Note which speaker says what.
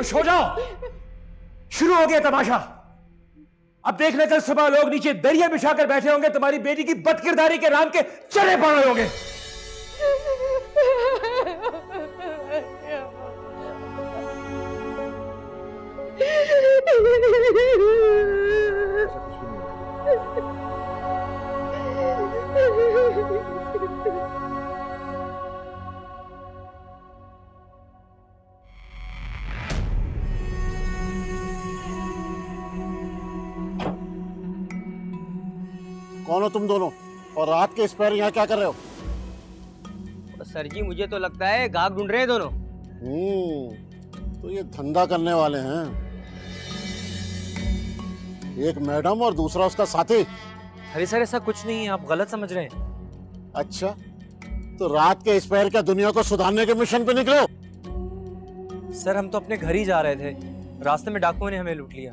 Speaker 1: होश हो जाओ, शुरू हो गया तमाशा। अब देखना कल सुबह लोग नीचे दरिया बिछाकर बैठे होंगे, तुम्हारी बेटी की बदकिरदारी के नाम के चढ़े पड़ रहे होंगे।
Speaker 2: कौन हो तुम दोनों, और रात के इस पैर यहाँ क्या कर रहे हो?
Speaker 3: सर जी मुझे तो लगता है गाहक ढूंढ रहे हैं दोनों।
Speaker 2: तो ये धंधा करने वाले हैं, एक मैडम और दूसरा उसका साथी।
Speaker 4: अरे सर ऐसा कुछ नहीं है, आप गलत समझ रहे हैं।
Speaker 2: अच्छा, तो रात के इस पैर क्या दुनिया को सुधारने के मिशन पे निकले हो?
Speaker 4: सर हम तो अपने घर ही जा रहे थे, रास्ते में डाकुओं ने हमें लूट लिया।